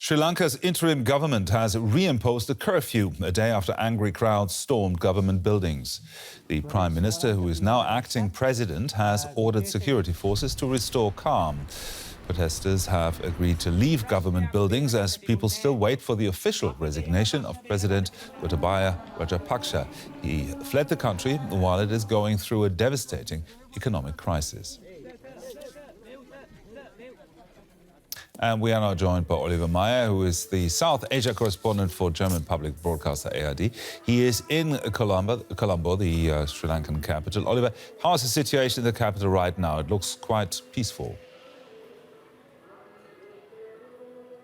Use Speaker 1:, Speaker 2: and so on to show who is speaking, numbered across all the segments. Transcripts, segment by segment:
Speaker 1: Sri Lanka's interim government has reimposed a curfew a day after angry crowds stormed government buildings. The Prime Minister, who is now acting president, has ordered security forces to restore calm. Protesters have agreed to leave government buildings as people still wait for the official resignation of President Gotabaya Rajapaksha. He fled the country while it is going through a devastating economic crisis. And we are now joined by Oliver Meyer, who is the South Asia correspondent for German public broadcaster ARD. He is in Colombo, the Sri Lankan capital. Oliver, how is the situation in the capital right now? It looks quite peaceful.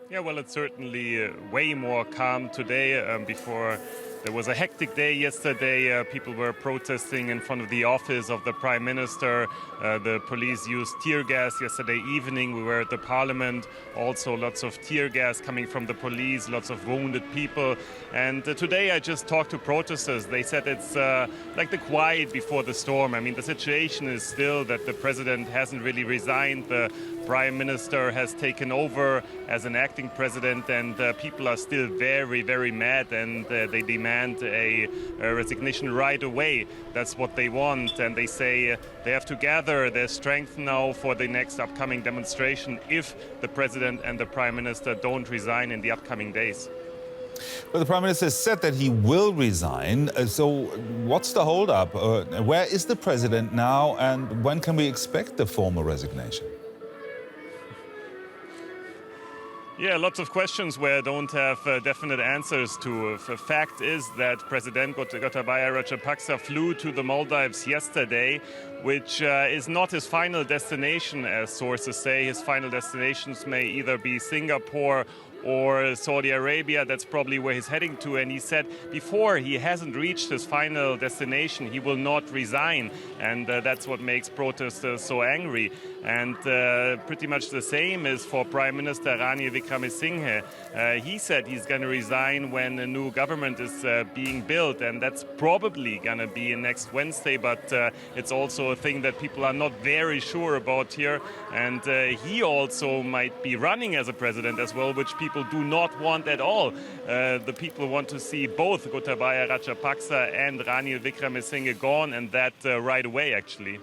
Speaker 2: Yeah, well, it's certainly way more calm today. Before there was a hectic day yesterday. People were protesting in front of the office of the Prime Minister. The police used tear gas yesterday evening. We were at the Parliament. Also lots of tear gas coming from the police, lots of wounded people. And today I just talked to protesters. They said it's like the quiet before the storm. I mean, the situation is still that the president hasn't really resigned. The Prime Minister has taken over as an acting president, and people are still very, very mad, and they demand a resignation right away. That's what they want, and they say they have to gather their strength now for the next upcoming demonstration if the president and the Prime Minister don't resign in the upcoming days.
Speaker 1: But the Prime Minister said that he will resign. So what's the hold-up? Where is the president now, and when can we expect the formal resignation?
Speaker 2: Yeah, lots of questions where I don't have definite answers to. The fact is that President Gotabaya Rajapaksha flew to the Maldives yesterday, which is not his final destination, as sources say. His final destinations may either be Singapore or Saudi Arabia. That's probably where he's heading to. And he said before he hasn't reached his final destination, he will not resign. And that's what makes protesters so angry. And pretty much the same is for Prime Minister Harini Amarasuriya. He said he's going to resign when a new government is being built. And that's probably going to be next Wednesday. But it's also a thing that people are not very sure about here. And he also might be running as a president as well, which people do not want at all. The people want to see both Gotabaya Rajapaksha and Ranil Wickremesinghe gone, and that right away, actually.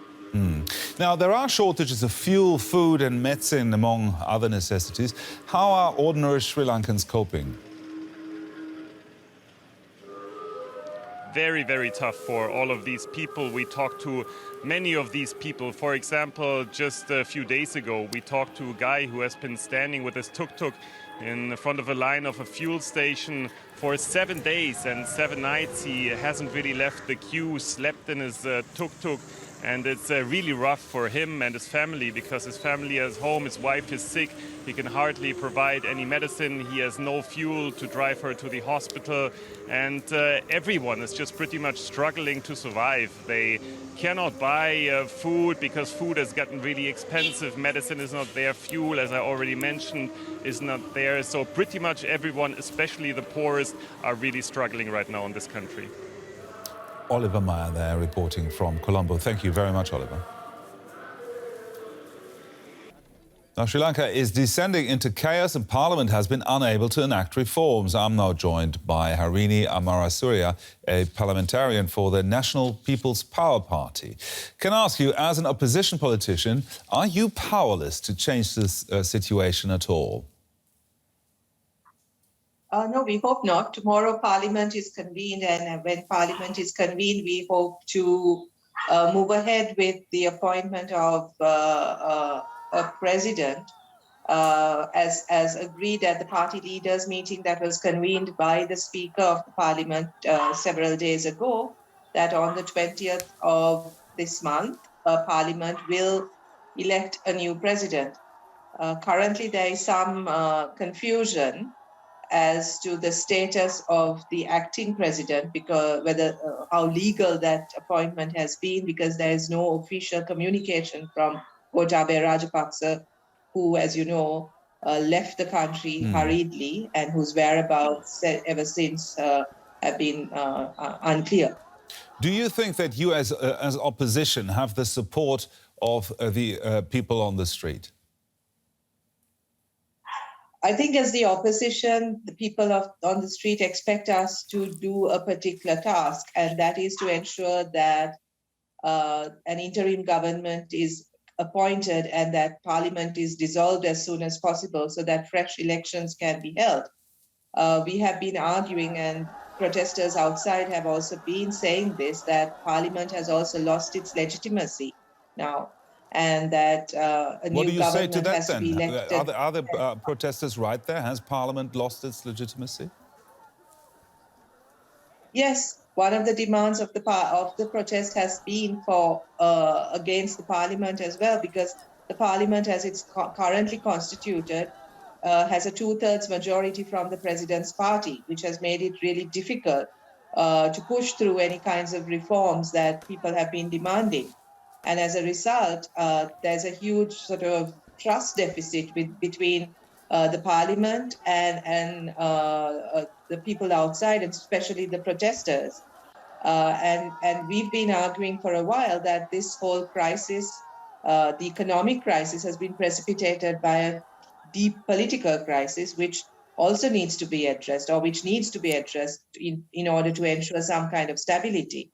Speaker 1: Now, there are shortages of fuel, food and medicine, among other necessities. How are ordinary Sri Lankans coping?
Speaker 2: Very, very tough for all of these people. We talked to many of these people. For example, just a few days ago, we talked to a guy who has been standing with his tuk-tuk in front of a line of a fuel station for 7 days and 7 nights. He hasn't really left the queue, slept in his tuk-tuk. And it's really rough for him and his family, because his family is home, his wife is sick, he can hardly provide any medicine, he has no fuel to drive her to the hospital, and everyone is just pretty much struggling to survive. They cannot buy food because food has gotten really expensive, medicine is not there, fuel, as I already mentioned, is not there. So pretty much everyone, especially the poorest, are really struggling right now in this country.
Speaker 1: Oliver Meyer there, reporting from Colombo. Thank you very much, Oliver. Now, Sri Lanka is descending into chaos and Parliament has been unable to enact reforms. I'm now joined by Harini Amarasuriya, a parliamentarian for the National People's Power Party. Can I ask you, as an opposition politician, are you powerless to change this situation at all?
Speaker 3: No, we hope not. Tomorrow Parliament is convened, and when Parliament is convened, we hope to move ahead with the appointment of a president, as agreed at the party leaders meeting that was convened by the Speaker of the Parliament several days ago, that on the 20th of this month, Parliament will elect a new president. Currently, there is some confusion as to the status of the acting president, because how legal that appointment has been, because there is no official communication from Gotabaya Rajapaksha, who, as you know, left the country hurriedly and whose whereabouts ever since have been unclear.
Speaker 1: Do you think that you, as opposition, have the support of the people on the street?
Speaker 3: I think as the opposition, the people on the street expect us to do a particular task, and that is to ensure that an interim government is appointed and that parliament is dissolved as soon as possible so that fresh elections can be held. We have been arguing, and protesters outside have also been saying this, that parliament has also lost its legitimacy now, and that a
Speaker 1: What do
Speaker 3: new
Speaker 1: you say to
Speaker 3: government
Speaker 1: that
Speaker 3: has to be
Speaker 1: then?
Speaker 3: elected.
Speaker 1: Are the protesters right there? Has Parliament lost its legitimacy?
Speaker 3: Yes, one of the demands of the protest has been for against the parliament as well, because the parliament, as it's currently constituted, has a 2/3 majority from the president's party, which has made it really difficult to push through any kinds of reforms that people have been demanding. And as a result, there's a huge sort of trust deficit between the parliament and the people outside, and especially the protesters. And we've been arguing for a while that this whole crisis, the economic crisis, has been precipitated by a deep political crisis, which also needs to be addressed, or which needs to be addressed in order to ensure some kind of stability.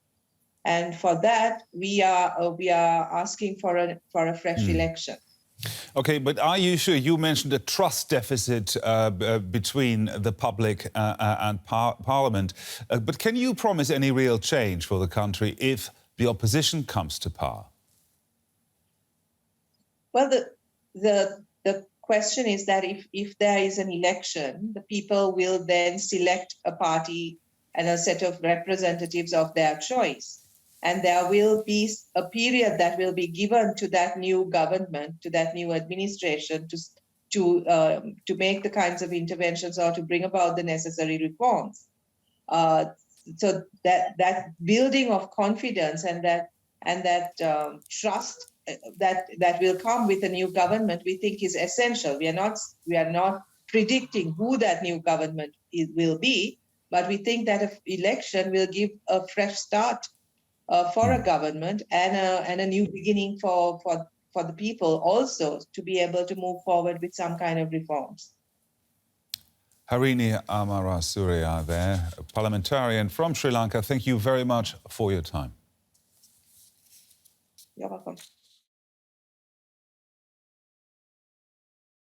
Speaker 3: And for that, we are asking for a fresh election.
Speaker 1: Okay, but are you sure? You mentioned a trust deficit between the public and Parliament. But can you promise any real change for the country if the opposition comes to power?
Speaker 3: Well, the question is that if there is an election, the people will then select a party and a set of representatives of their choice. And there will be a period that will be given to that new government, to that new administration, to make the kinds of interventions or to bring about the necessary reforms. So that building of confidence and that trust that will come with a new government, we think is essential. We are not predicting who that new government will be, but we think that an election will give a fresh start for a government and a new beginning for the people also to be able to move forward with some kind of reforms.
Speaker 1: Harini Amarasuriya there, a parliamentarian from Sri Lanka. Thank you very much for your time.
Speaker 3: You're welcome.